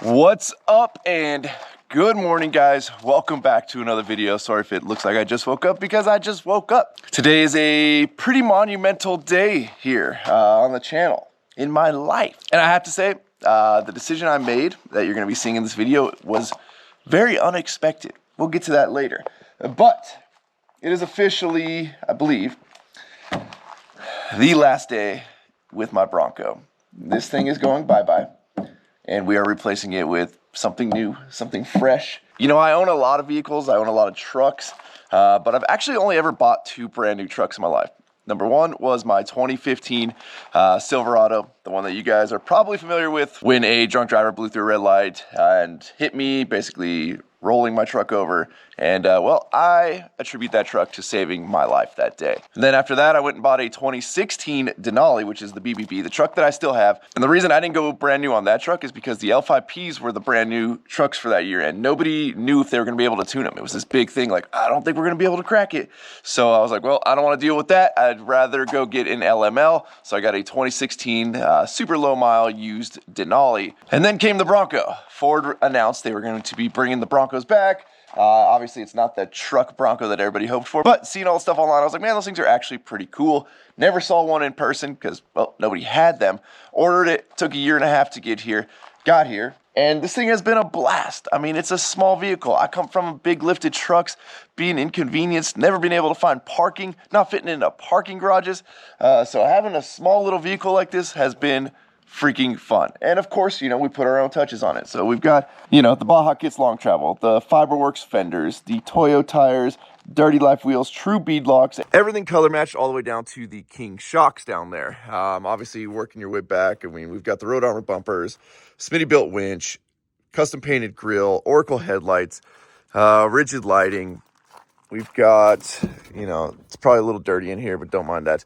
What's up and good morning, guys. Welcome back to another video. Sorry if it looks like I just woke up because I just woke up. Today is a pretty monumental day here on the channel in my life. And I have to say, the decision I made that you're gonna be seeing in this video was very unexpected. We'll get to that later. But it is officially, I believe, the last day with my Bronco. This thing is going bye-bye. And we are replacing it with something new, something fresh. You know, I own a lot of vehicles, I own a lot of trucks, but I've actually only ever bought two brand new trucks in my life. Number one was my 2015 Silverado, the one that you guys are probably familiar with when a drunk driver blew through a red light and hit me, basically rolling my truck over. And well, I attribute that truck to saving my life that day. And then after that, I went and bought a 2016 Denali, which is the BBB, the truck that I still have. And the reason I didn't go brand new on that truck is because the L5Ps were the brand new trucks for that year, and nobody knew if they were gonna be able to tune them. It was this big thing, like, I don't think we're gonna be able to crack it. So I was like, well, I don't wanna deal with that. I'd rather go get an LML. So I got a 2016 super low mile used Denali. And then came the Bronco. Ford announced they were going to be bringing the Broncos back. Obviously, it's not the truck Bronco that everybody hoped for, but seeing all the stuff online, I was like, man, those things are actually pretty cool. Never saw one in person because, well, nobody had them. Ordered it, took a year and a half to get here, got here, and this thing has been a blast. I mean, it's a small vehicle. I come from big lifted trucks, being inconvenienced, never been able to find parking, not fitting into parking garages. So having a small little vehicle like this has been freaking fun. And of course, you know, we put our own touches on it. So we've got, you know, the Baja Kits long travel, the Fiberworks fenders, the Toyo tires, Dirty Life wheels, true bead locks, everything color matched all the way down to the King shocks down there. Obviously working your way back. I mean, we've got the Road Armor bumpers, Smitty built winch, custom painted grille, Oracle headlights, rigid lighting. We've got, you know, it's probably a little dirty in here, but don't mind that.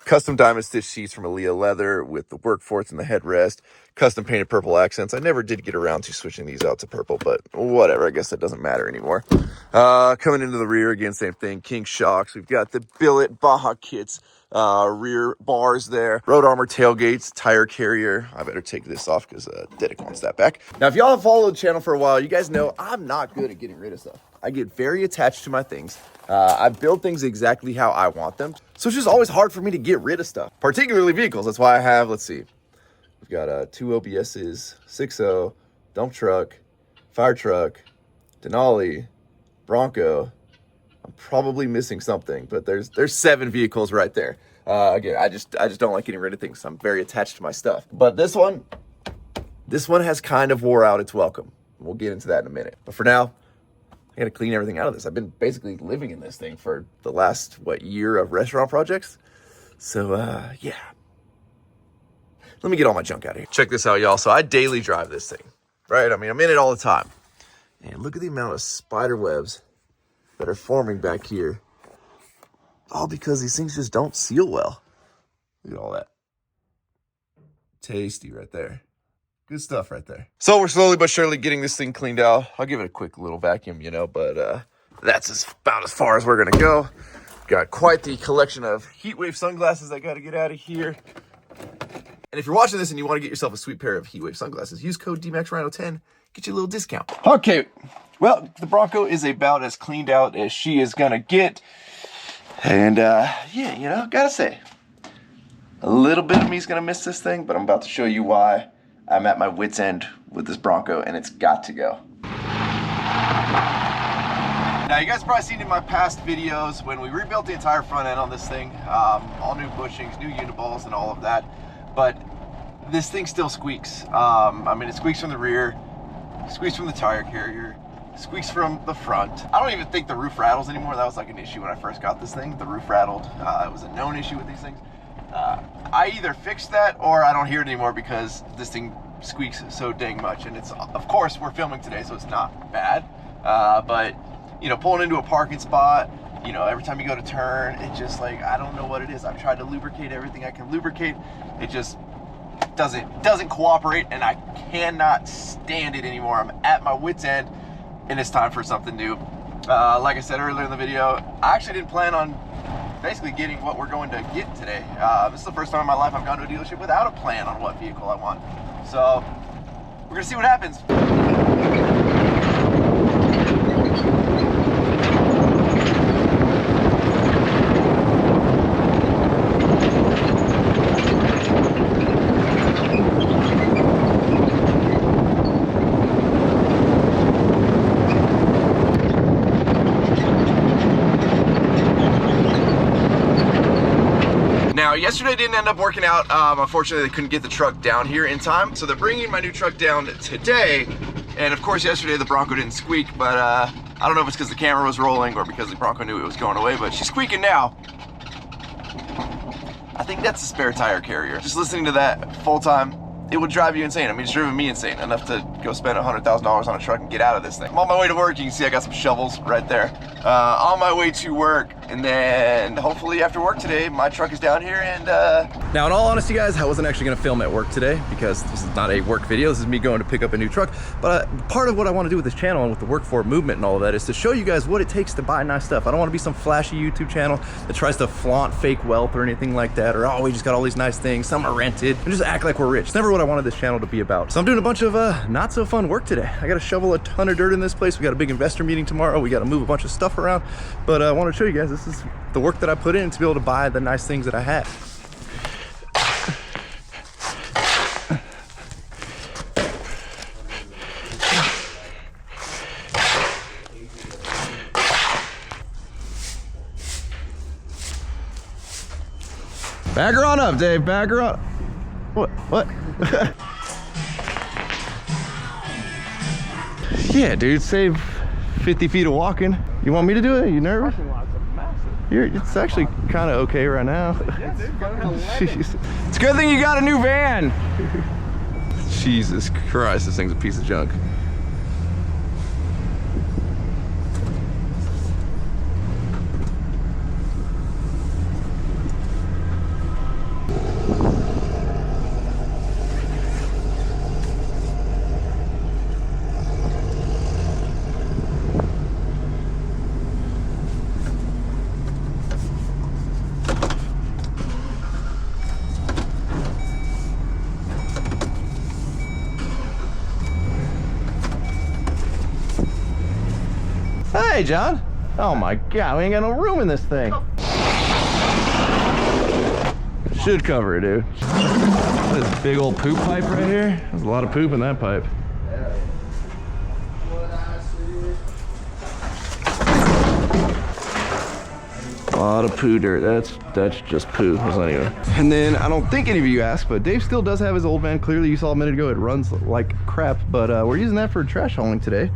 Custom diamond stitch seats from Aaliyah leather with the workforce and the headrest, custom painted purple accents. I never did get around to switching these out to purple, but whatever, I guess that doesn't matter anymore. Coming into the rear again, same thing, King shocks. We've got the billet Baja Kits, rear bars there, Road Armor tailgates, tire carrier. I better take this off because Dedic wants that back. Now, if y'all have followed the channel for a while, you guys know I'm not good at getting rid of stuff. I get very attached to my things. I build things exactly how I want them. So it's just always hard for me to get rid of stuff, particularly vehicles. That's why I have, let's see, we've got 2 OBSs, 6.0, dump truck, fire truck, Denali, Bronco. I'm probably missing something, but there's 7 vehicles right there. Again, I just don't like getting rid of things. So I'm very attached to my stuff. But this one has kind of wore out its welcome. We'll get into that in a minute. But for now, I gotta clean everything out of this. I've been basically living in this thing for the last, year of restaurant projects. So, yeah. Let me get all my junk out of here. Check this out, y'all. So I daily drive this thing, right? I mean, I'm in it all the time. And look at the amount of spider webs that are forming back here. All because these things just don't seal well. Look at all that. Tasty right there. Good stuff right there. So we're slowly but surely getting this thing cleaned out. I'll give it a quick little vacuum, you know, but that's about as far as we're gonna go. Got quite the collection of heatwave sunglasses I gotta get out of here. And if you're watching this and you want to get yourself a sweet pair of heatwave sunglasses, use code Dmaxryno10, get you a little discount. Okay, well, the Bronco is about as cleaned out as she is gonna get. And yeah, you know, gotta say, a little bit of me's gonna miss this thing, but I'm about to show you why I'm at my wit's end with this Bronco, and it's got to go. Now, you guys probably seen in my past videos when we rebuilt the entire front end on this thing, all new bushings, new uniballs, and all of that, but this thing still squeaks. I mean, it squeaks from the rear, squeaks from the tire carrier, squeaks from the front. I don't even think the roof rattles anymore. That was like an issue when I first got this thing. The roof rattled. It was a known issue with these things. I either fixed that or I don't hear it anymore because this thing squeaks so dang much. And it's, of course, we're filming today, so it's not bad. But, you know, pulling into a parking spot, you know, every time you go to turn, it just like, I don't know what it is. I've tried to lubricate everything I can lubricate. It just doesn't cooperate, and I cannot stand it anymore. I'm at my wit's end, and it's time for something new. Like I said earlier in the video, I actually didn't plan on basically getting what we're going to get today. This is the first time in my life I've gone to a dealership without a plan on what vehicle I want. So We're gonna see what happens. Now, yesterday didn't end up working out. Unfortunately, they couldn't get the truck down here in time. So they're bringing my new truck down today. And of course, yesterday the Bronco didn't squeak, but I don't know if it's because the camera was rolling or because the Bronco knew it was going away, but she's squeaking now. I think that's a spare tire carrier. Just listening to that full time, it would drive you insane. I mean, it's driven me insane enough to go spend $100,000 on a truck and get out of this thing. I'm on my way to work. You can see I got some shovels right there. On my way to work, and then hopefully after work today, my truck is down here and Now, in all honesty, guys, I wasn't actually gonna film at work today because this is not a work video. This is me going to pick up a new truck. But part of what I wanna do with this channel and with the work for movement and all of that is to show you guys what it takes to buy nice stuff. I don't wanna be some flashy YouTube channel that tries to flaunt fake wealth or anything like that, or oh, we just got all these nice things, some are rented, and just act like we're rich. It's never what I wanted this channel to be about. So I'm doing a bunch of not so fun work today. I gotta shovel a ton of dirt in this place. We got a big investor meeting tomorrow. We gotta move a bunch of stuff around. But I wanna show you guys, this is the work that I put in to be able to buy the nice things that I have. Back her on up, Dave. Back her on. What? Yeah, dude, save 50 feet of walking. You want me to do it? You nervous? It's actually kind of okay right now. Yeah, dude, Jeez. It's a good thing you got a new van. Jesus Christ, this thing's a piece of junk. Hey, John. Oh my God, we ain't got no room in this thing. Should cover it, dude. This big old poop pipe right here. There's a lot of poop in that pipe. A lot of poo dirt. That's just poo. That's not even. And then I don't think any of you asked, but Dave still does have his old van. Clearly, you saw a minute ago it runs like crap, but we're using that for trash hauling today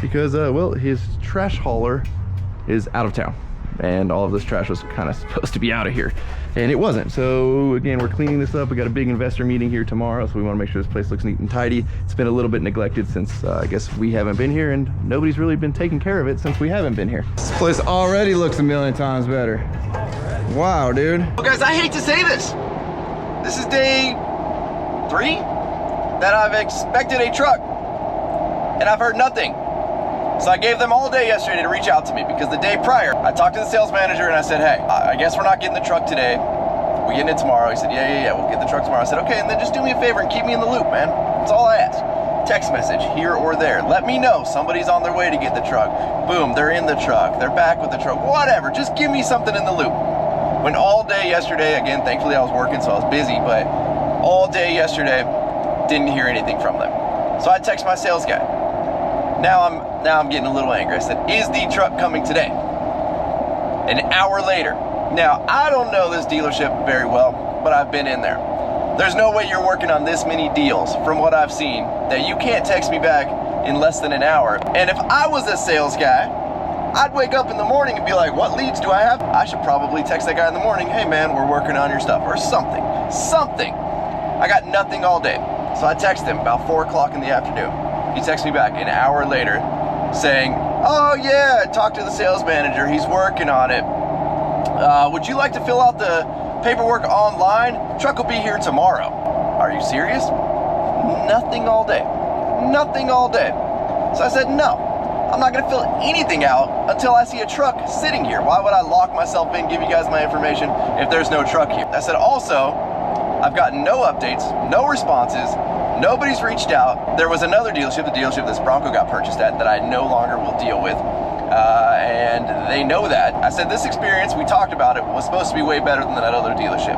because well, his trash hauler is out of town and all of this trash was kind of supposed to be out of here and it wasn't. So again, we're cleaning this up. We got a big investor meeting here tomorrow, so we want to make sure this place looks neat and tidy. It's been a little bit neglected since I guess we haven't been here, and nobody's really been taking care of it since we haven't been here. This place already looks a million times better. Wow, dude. Well, guys, I hate to say this. This is day 3 that I've expected a truck and I've heard nothing. So I gave them all day yesterday to reach out to me because the day prior, I talked to the sales manager and I said, hey, I guess we're not getting the truck today. We're getting it tomorrow. He said, yeah, we'll get the truck tomorrow. I said, okay, and then just do me a favor and keep me in the loop, man. That's all I ask. Text message here or there. Let me know somebody's on their way to get the truck. Boom, they're in the truck. They're back with the truck. Whatever, just give me something in the loop. When all day yesterday, again, thankfully I was working, so I was busy, but all day yesterday, didn't hear anything from them. So I text my sales guy. Now I'm getting a little angry. I said, is the truck coming today? An hour later. Now, I don't know this dealership very well, but I've been in there. There's no way you're working on this many deals from what I've seen that you can't text me back in less than an hour. And if I was a sales guy, I'd wake up in the morning and be like, what leads do I have? I should probably text that guy in the morning, hey man, we're working on your stuff, or something. I got nothing all day. So I text him about 4 o'clock in the afternoon. He texts me back an hour later saying, oh yeah, talk to the sales manager, he's working on it. Would you like to fill out the paperwork online? Truck will be here tomorrow. Are you serious? Nothing all day. Nothing all day. So I said, no, I'm not gonna fill anything out until I see a truck sitting here. Why would I lock myself in, give you guys my information if there's no truck here? I said, also, I've gotten no updates, no responses, Nobody's reached out. There was another dealership, the dealership this Bronco got purchased at, that I no longer will deal with. And they know that. I said this experience, we talked about it, was supposed to be way better than that other dealership.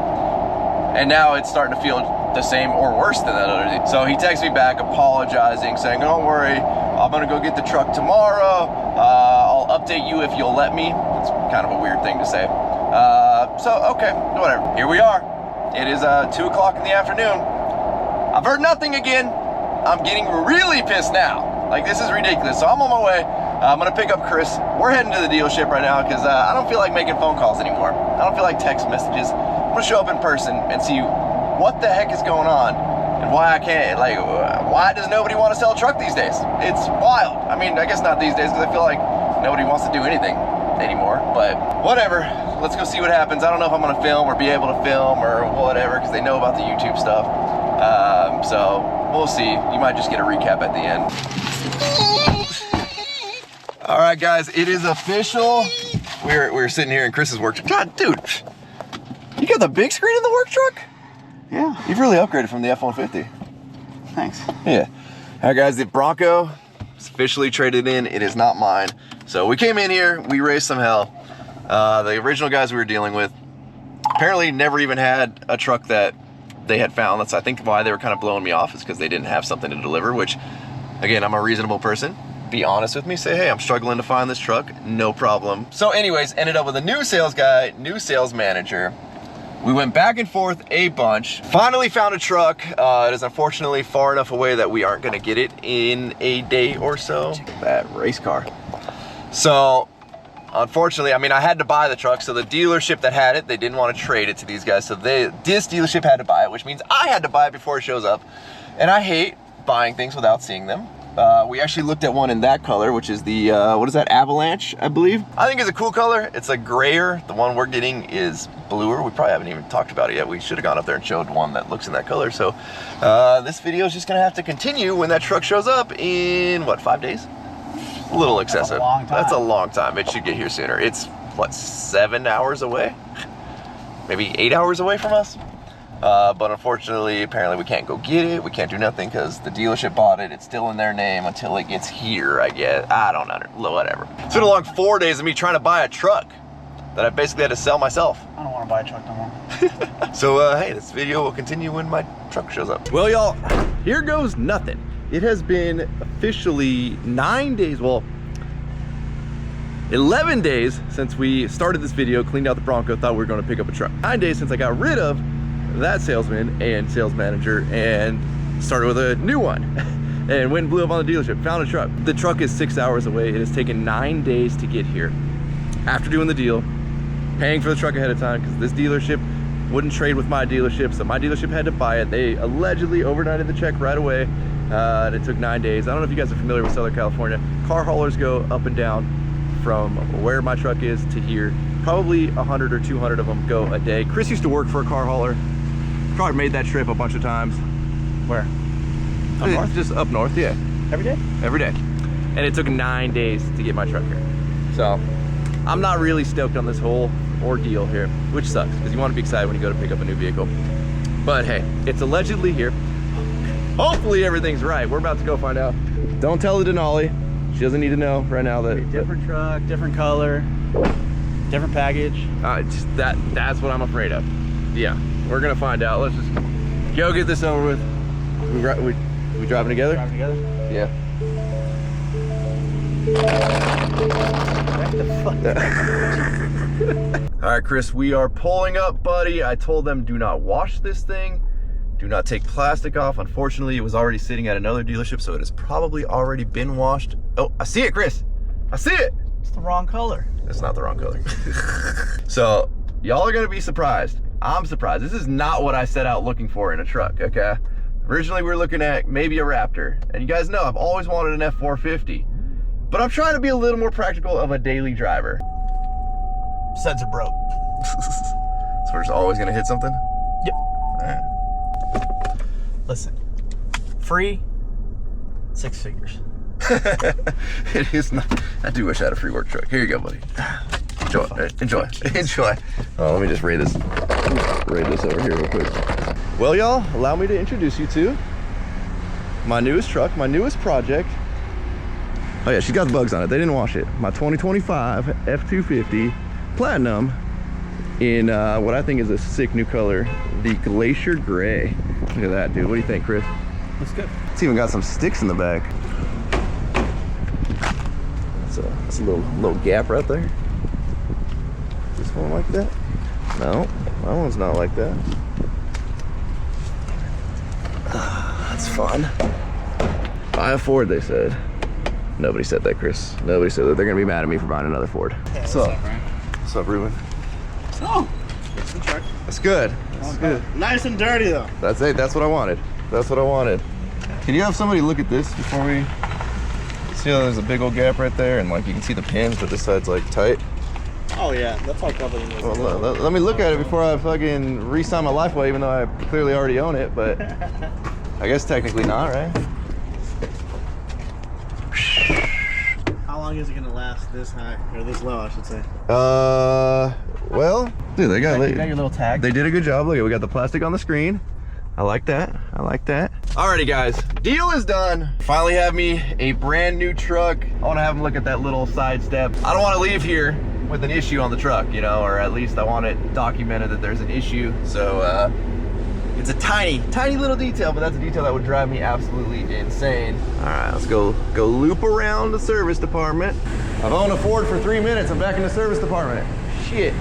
And now it's starting to feel the same or worse than that other dealership. So he texts me back apologizing, saying, don't worry, I'm gonna go get the truck tomorrow. I'll update you if you'll let me. That's kind of a weird thing to say. So, okay, whatever. Here we are. It is 2 o'clock in the afternoon. I've heard nothing again. I'm getting really pissed now. Like, this is ridiculous. So I'm on my way. I'm gonna pick up Chris. We're heading to the dealership right now because I don't feel like making phone calls anymore. I don't feel like text messages. I'm gonna show up in person and see what the heck is going on and why I can't, like, why does nobody want to sell a truck these days? It's wild. I mean, I guess not these days because I feel like nobody wants to do anything anymore, but whatever. Let's go see what happens. I don't know if I'm gonna film or be able to film or whatever because they know about the YouTube stuff. So we'll see. You might just get a recap at the end. All right, guys, it is official. We're sitting here in Chris's work truck. God, dude, you got the big screen in the work truck? Yeah. You've really upgraded from the F-150. Thanks. Yeah. All right, guys, the Bronco is officially traded in. It is not mine. So we came in here, we raised some hell. The original guys we were dealing with apparently never even had a truck that they had found. That's, I think, why they were kind of blowing me off, is because they didn't have something to deliver, which, again, I'm a reasonable person. Be honest with me, say, hey, I'm struggling to find this truck, no problem. So anyways, ended up with a new sales guy, new sales manager. We went back and forth a bunch. Finally found a truck. It is unfortunately far enough away that we aren't gonna get it in a day or so. That race car. So, unfortunately, I mean, I had to buy the truck, so the dealership that had it, they didn't want to trade it to these guys, so this dealership had to buy it, which means I had to buy it before it shows up. And I hate buying things without seeing them. We actually looked at one in that color, which is the, what is that, Avalanche, I believe? I think it's a cool color. It's a grayer. The one we're getting is bluer. We probably haven't even talked about it yet. We should have gone up there and showed one that looks in that color. So this video is just gonna have to continue when that truck shows up in, what, 5 days? A little excessive. That's a long time. That's a long time. It should get here sooner. It's, what, 7 hours away? Maybe 8 hours away from us? But unfortunately, apparently we can't go get it. We can't do nothing because the dealership bought it. It's still in their name until it gets here, I guess. I don't know, whatever. It's been a long 4 days of me trying to buy a truck that I basically had to sell myself. I don't want to buy a truck no more. So, hey, this video will continue when my truck shows up. Well, y'all, here goes nothing. It has been officially 9 days, well, 11 days since we started this video, cleaned out the Bronco, thought we were going to pick up a truck. 9 days since I got rid of that salesman and sales manager and started with a new one and went and blew up on the dealership, found a truck. The truck is 6 hours away. It has taken 9 days to get here. After doing the deal, paying for the truck ahead of time because this dealership wouldn't trade with my dealership, so my dealership had to buy it. They allegedly overnighted the check right away, and it took 9 days. I don't know if you guys are familiar with Southern California. Car haulers go up and down from where my truck is to here. Probably 100 or 200 of them go a day. Chris used to work for a car hauler. Probably made that trip a bunch of times. Where? Up north? Just up north, yeah. Every day? Every day. And it took 9 days to get my truck here. So, I'm not really stoked on this whole ordeal here, which sucks, because you want to be excited when you go to pick up a new vehicle. But hey, it's allegedly here. Hopefully everything's right. We're about to go find out. Don't tell the Denali. She doesn't need to know right now that... Different truck, different color, different package. That's what I'm afraid of. Yeah. We're gonna find out. Let's just go get this over with. We driving together? Driving together? Yeah. What the fuck? All right, Chris, we are pulling up, buddy. I told them do not wash this thing. Do not take plastic off. Unfortunately, it was already sitting at another dealership, so it has probably already been washed. Oh, I see it, Chris. I see it. It's the wrong color. It's not the wrong color. So, y'all are gonna be surprised. I'm surprised. This is not what I set out looking for in a truck, okay? Originally, we were looking at maybe a Raptor. And you guys know, I've always wanted an F450. But I'm trying to be a little more practical of a daily driver. Sensor broke. So we're just always gonna hit something? Yep. All right. Listen, free, 6 figures. It is not. I do wish I had a free work truck. Here you go, buddy. Enjoy. Oh, let me just raid this over here real quick. Well, y'all, allow me to introduce you to my newest truck, my newest project. Oh yeah, she's got the bugs on it. They didn't wash it. My 2025 F250 Platinum in what I think is a sick new color, the Glacier Gray. Look at that, dude. What do you think, Chris? Looks good. It's even got some sticks in the back. That's a little gap right there. This one like that? No, that one's not like that. That's fun. Buy a Ford, they said. Nobody said that, Chris. Nobody said that. They're gonna be mad at me for buying another Ford. Yeah, what's up, Ryan? What's up, Ruben? So, it's the truck. That's good. That's good. Nice and dirty though. That's it. That's what I wanted. That's what I wanted. Can you have somebody look at this before we see how there's a big old gap right there, and like you can see the pins, but this side's like tight. Oh yeah, that's all covered in this. Well, let me look at it before I fucking re-sign my life away, even though I clearly already own it, but I guess technically not, right? How long is it gonna last this high, or this low, I should say? Well, dude, they got You got your little tag. They did a good job. Look, we got the plastic on the screen. I like that. I like that. Alrighty, guys, deal is done. Finally have me a brand new truck. I want to have them look at that little side step. I don't want to leave here with an issue on the truck, you know, or at least I want it documented that there's an issue. So it's a tiny little detail, but that's a detail that would drive me absolutely insane. All right, let's go loop around the service department. I've owned a Ford for 3 minutes. I'm back in the service department. Shit.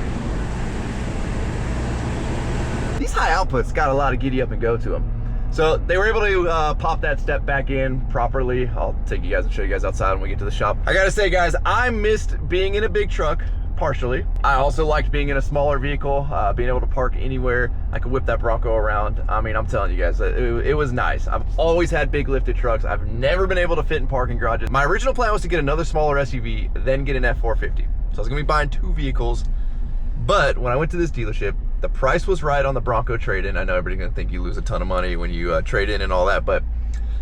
These high outputs got a lot of giddy up and go to them. So they were able to pop that step back in properly. I'll take you guys and show you guys outside when we get to the shop. I gotta say, guys, I missed being in a big truck, partially. I also liked being in a smaller vehicle, being able to park anywhere. I could whip that Bronco around. I mean, I'm telling you guys, it was nice. I've always had big lifted trucks. I've never been able to fit in parking garages. My original plan was to get another smaller SUV, then get an F450. So I was gonna be buying 2 vehicles. But when I went to this dealership, the price was right on the Bronco trade-in. I know everybody's gonna think you lose a ton of money when you trade in and all that, but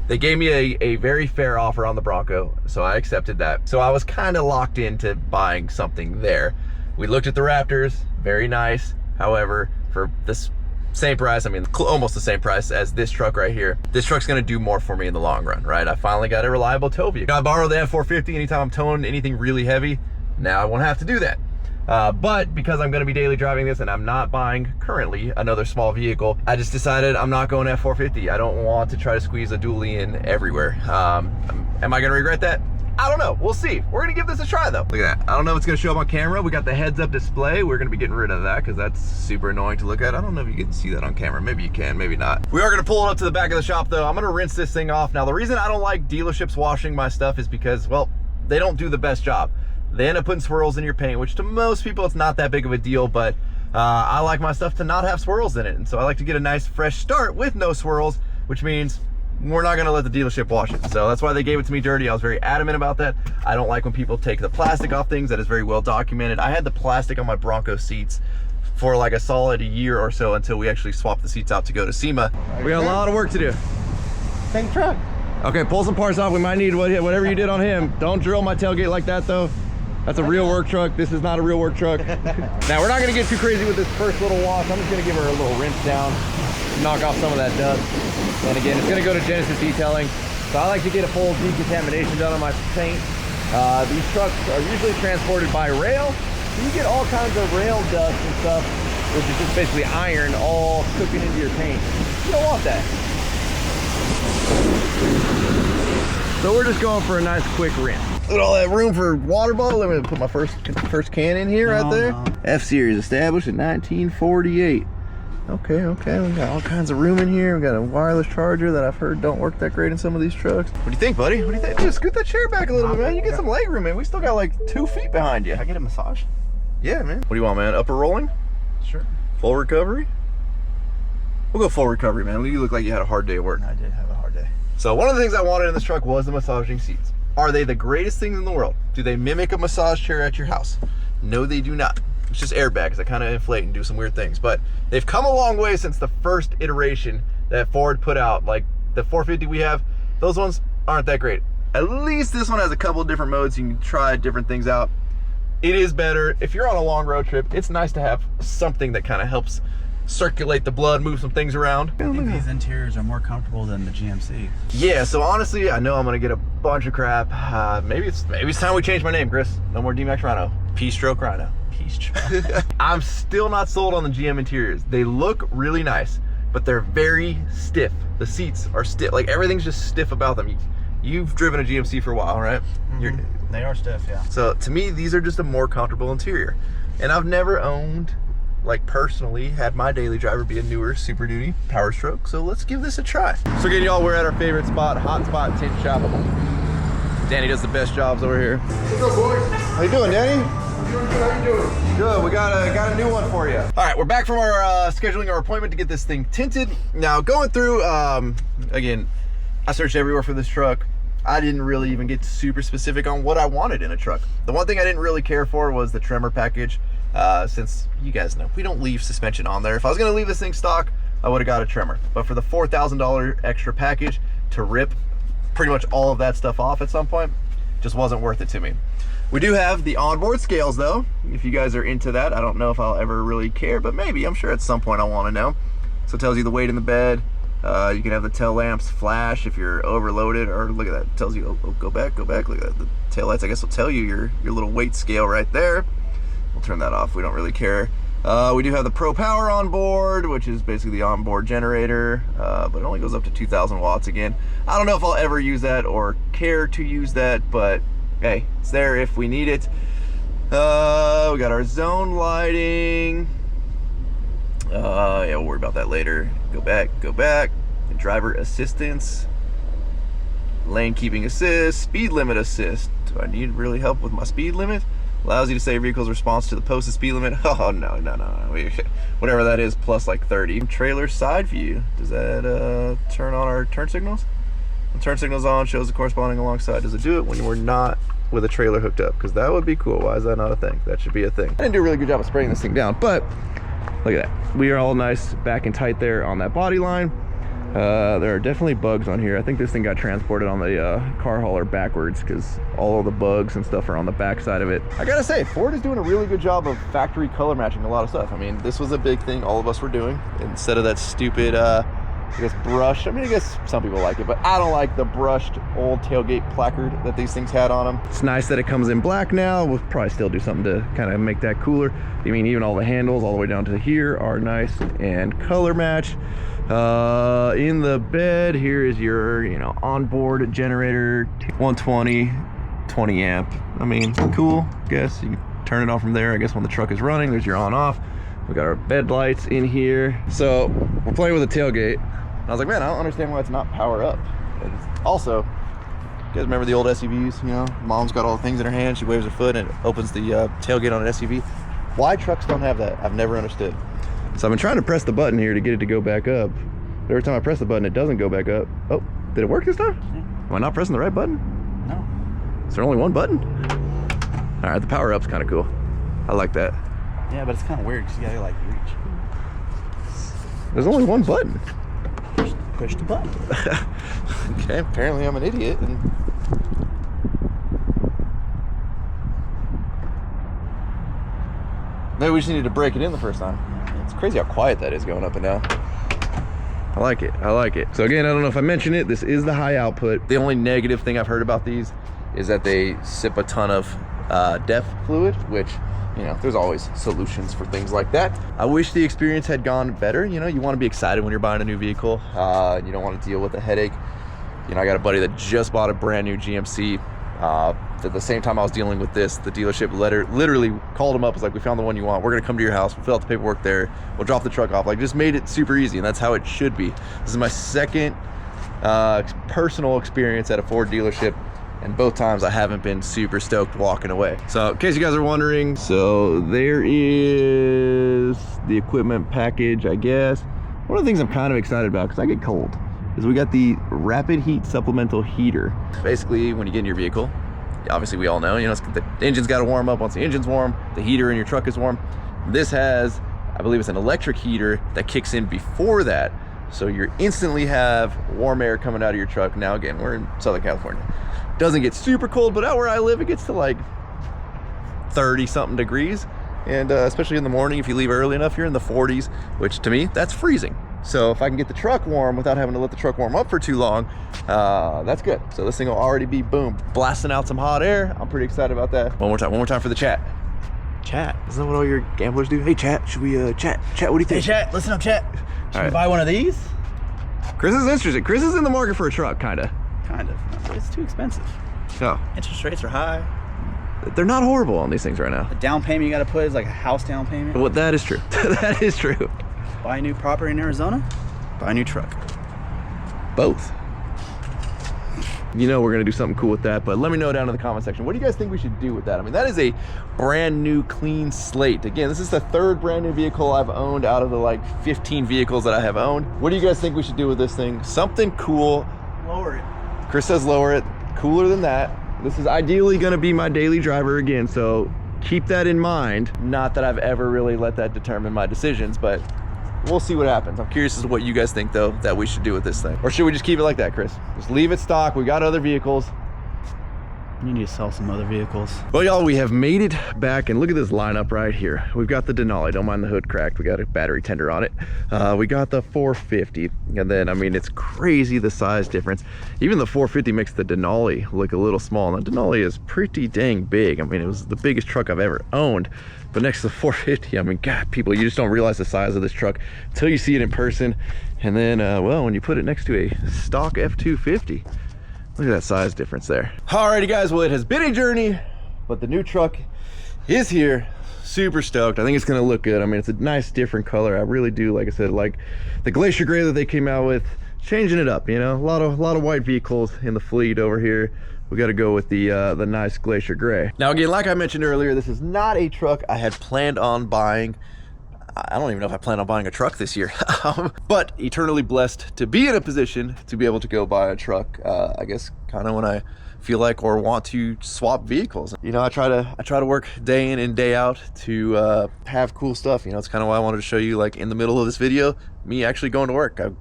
they gave me a very fair offer on the Bronco, so I accepted that. So I was kind of locked into buying something there. We looked at the Raptors, very nice. However, for this same price, I mean, almost the same price as this truck right here, this truck's gonna do more for me in the long run, right? I finally got a reliable tow vehicle. I borrow the F450 anytime I'm towing anything really heavy. Now I won't have to do that. But because I'm going to be daily driving this and I'm not buying currently another small vehicle, I just decided I'm not going F450. I don't want to try to squeeze a dually in everywhere. Am I going to regret that? I don't know. We'll see. We're going to give this a try though. Look at that. I don't know if it's going to show up on camera. We got the heads up display. We're going to be getting rid of that because that's super annoying to look at. I don't know if you can see that on camera. Maybe you can, maybe not. We are going to pull it up to the back of the shop though. I'm going to rinse this thing off. Now the reason I don't like dealerships washing my stuff is because, well, they don't do the best job. They end up putting swirls in your paint, which to most people, it's not that big of a deal, but I like my stuff to not have swirls in it. And so I like to get a nice fresh start with no swirls, which means we're not gonna let the dealership wash it. So that's why they gave it to me dirty. I was very adamant about that. I don't like when people take the plastic off things. That is very well documented. I had the plastic on my Bronco seats for like a solid year or so until we actually swapped the seats out to go to SEMA. We got a lot of work to do. Same truck. Okay, pull some parts off. We might need whatever you did on him. Don't drill my tailgate like that though. That's a real work truck. This is not a real work truck. Now, we're not gonna get too crazy with this first little wash. I'm just gonna give her a little rinse down, knock off some of that dust. And again, it's gonna go to Genesis Detailing. So I like to get a full decontamination done on my paint. These trucks are usually transported by rail. So you get all kinds of rail dust and stuff, which is just basically iron all cooking into your paint. You don't want that. So we're just going for a nice quick rinse. Look at all that room for water bottle. Let me put my first can in here right there. No. F-Series, established in 1948. Okay, we got all kinds of room in here. We got a wireless charger that I've heard don't work that great in some of these trucks. What do you think, buddy? What do you think? Just scoot that chair back a little bit, man. You get some leg room, man. We still got like 2 feet behind you. Can I get a massage? Yeah, man. What do you want, man? Upper rolling? Sure. Full recovery? We'll go full recovery, man. You look like you had a hard day at work. I did have a hard day. So one of the things I wanted in this truck was the massaging seats. Are they the greatest things in the world? Do they mimic a massage chair at your house? No, they do not. It's just airbags that kind of inflate and do some weird things. But they've come a long way since the first iteration that Ford put out. Like the 450 we have, those ones aren't that great. At least this one has a couple of different modes. You can try different things out. It is better. If you're on a long road trip, it's nice to have something that kind of helps circulate the blood, move some things around. I think these interiors are more comfortable than the GMC. Yeah, so honestly, I know I'm gonna get a bunch of crap. Maybe it's time we change my name, Chris. No more Dmaxryno. P-stroke Rhino. P-stroke. I'm still not sold on the GM interiors. They look really nice, but they're very stiff. The seats are stiff. Like, everything's just stiff about them. You've driven a GMC for a while, right? They are stiff, yeah. So to me, these are just a more comfortable interior. And I've never owned, like personally, had my daily driver be a newer Super Duty Power Stroke. So let's give this a try. So again, y'all, we're at our favorite spot, Hot Spot Tint Shop. Danny does the best jobs over here. What's up, boys? How you doing, Danny? I'm doing good. How you doing? Good, we got a new one for you. All right, we're back from our scheduling our appointment to get this thing tinted. Now, going through, again, I searched everywhere for this truck. I didn't really even get super specific on what I wanted in a truck. The one thing I didn't really care for was the tremor package, since you guys know, we don't leave suspension on there. If I was gonna leave this thing stock, I would've got a tremor. But for the $4,000 extra package to rip pretty much all of that stuff off at some point, just wasn't worth it to me. We do have the onboard scales though, if you guys are into that. I don't know if I'll ever really care, but maybe, I'm sure at some point I'll wanna know. So it tells you the weight in the bed. You can have the tail lamps flash if you're overloaded, or look at that, it tells you, oh, go back, look at that. The tail lights, I guess, will tell you your little weight scale right there. We'll turn that off, we don't really care. We do have the Pro Power on board, which is basically the onboard generator, but it only goes up to 2,000 watts again. I don't know if I'll ever use that or care to use that, but hey, it's there if we need it. We got our zone lighting. Yeah, we'll worry about that later. Go back. And driver assistance, lane keeping assist, speed limit assist. Do I need really help with my speed limit? Allows you to say vehicle's response to the posted speed limit. Oh, no. Whatever that is, plus like 30. Trailer side view. Does that turn on our turn signals? When turn signals on, shows the corresponding alongside. Does it do it when we're not with a trailer hooked up? Because that would be cool. Why is that not a thing? That should be a thing. I didn't do a really good job of spraying this thing down, but look at that. We are all nice back and tight there on that body line. There are definitely bugs on here. I think this thing got transported on the car hauler backwards because all of the bugs and stuff are on the back side of it. I gotta say, Ford is doing a really good job of factory color matching a lot of stuff. I mean, this was a big thing all of us were doing. Instead of that stupid, I guess, brush. I mean, I guess some people like it, but I don't like the brushed old tailgate placard that these things had on them. It's nice that it comes in black now. We'll probably still do something to kind of make that cooler. I mean, even all the handles all the way down to here are nice and color match. In the bed, here is your, onboard generator, 120, 20 amp. I mean, cool, I guess. You can turn it on from there, I guess, when the truck is running. There's your on off. We got our bed lights in here. So we're playing with the tailgate. I was like, man, I don't understand why it's not power up. And also, you guys remember the old SUVs? Mom's got all the things in her hand. She waves her foot and it opens the tailgate on an SUV. Why trucks don't have that? I've never understood. So I've been trying to press the button here to get it to go back up. But every time I press the button, it doesn't go back up. Oh, did it work this time? Yeah. Am I not pressing the right button? No. Is there only one button? All right, the power up's kind of cool. I like that. Yeah, but it's kind of weird because you gotta like reach. There's only one button. Push the button. Okay, apparently I'm an idiot. Maybe we just needed to break it in the first time. It's crazy how quiet that is going up and down. I like it. So again, I don't know if I mentioned it, this is the high output. The only negative thing I've heard about these is that they sip a ton of DEF fluid, which, there's always solutions for things like that. I wish the experience had gone better. You want to be excited when you're buying a new vehicle. You don't want to deal with a headache. I got a buddy that just bought a brand new GMC. At the same time I was dealing with this, the dealership literally called him up, was like, we found the one you want, we're gonna come to your house, we'll fill out the paperwork there, we'll drop the truck off. Like, just made it super easy, and that's how it should be. This is my second personal experience at a Ford dealership, and both times I haven't been super stoked walking away. So in case you guys are wondering, so there is the equipment package, I guess. One of the things I'm kind of excited about, because I get cold, is we got the rapid heat supplemental heater. Basically, when you get in your vehicle, obviously we all know, the engine's got to warm up. Once the engine's warm, the heater in your truck is warm. This has, I believe it's an electric heater that kicks in before that, so you instantly have warm air coming out of your truck. Now again, we're in Southern California. Doesn't get super cold, but out where I live, it gets to like 30 something degrees. And especially in the morning, if you leave early enough, you're in the 40s, which to me, that's freezing. So if I can get the truck warm without having to let the truck warm up for too long, that's good. So this thing will already be, boom, blasting out some hot air. I'm pretty excited about that. One more time for the chat. Chat, isn't that what all your gamblers do? Hey chat, should we chat, what do you think? Hey chat, listen up chat. Should we buy one of these? Chris is interested. Chris is in the market for a truck, kinda. Kind of, but it's too expensive. No, Interest rates are high. they're not horrible on these things right now. The down payment you gotta put is like a house down payment. Well, that is true. That is true. Buy a new property in Arizona, buy a new truck. Both. You know we're gonna do something cool with that, but let me know down in the comment section. What do you guys think we should do with that? I mean, that is a brand new clean slate. Again, this is the third brand new vehicle I've owned out of the like 15 vehicles that I have owned. What do you guys think we should do with this thing? Something cool. Lower it. Chris says lower it. Cooler than that. This is ideally gonna be my daily driver again, so keep that in mind. Not that I've ever really let that determine my decisions, but we'll see what happens. I'm curious as to what you guys think though that we should do with this thing. Or should we just keep it like that, Chris? Just leave it stock. We got other vehicles. You need to sell some other vehicles. Well, y'all, we have made it back, and look at this lineup right here. We've got the Denali, don't mind the hood cracked. We got a battery tender on it. We got the 450, and then, I mean, it's crazy the size difference. Even the 450 makes the Denali look a little small. And the Denali is pretty dang big. I mean, it was the biggest truck I've ever owned. But next to the 450, I mean, God, people, you just don't realize the size of this truck until you see it in person. And then, well, when you put it next to a stock F250, look at that size difference there. Alrighty guys, well, it has been a journey, but the new truck is here. Super stoked. I think it's gonna look good. I mean, it's a nice different color. I really do, like I said, like the Glacier Gray that they came out with, changing it up, you know, a lot of white vehicles in the fleet over here. We got to go with the nice Glacier Gray. Now again, like I mentioned earlier, this is not a truck I had planned on buying. I don't even know if I plan on buying a truck this year, but eternally blessed to be in a position to be able to go buy a truck. I guess kind of when I feel like or want to swap vehicles. You know, I try to work day in and day out to have cool stuff. You know, it's kind of why I wanted to show you, like in the middle of this video, me actually going to work. I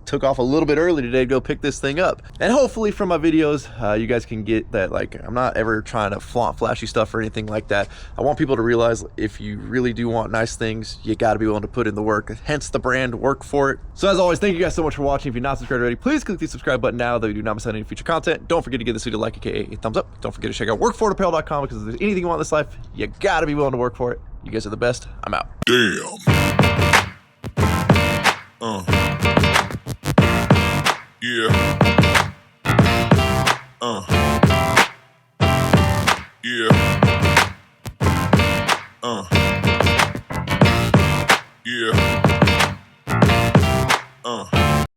took off a little bit early today to go pick this thing up, and hopefully from my videos you guys can get that, like, I'm not ever trying to flaunt flashy stuff or anything like that. I want people to realize if you really do want nice things, you got to be willing to put in the work, hence the brand, work for it. So as always, thank you guys so much for watching. If you're not subscribed already, please click the subscribe button now, though you do not miss out on any future content. Don't forget to give this video a like, aka a thumbs up. Don't forget to check out workforapparel.com, because if there's anything you want in this life, you got to be willing to work for it. You guys are the best. I'm out. Damn. Yeah.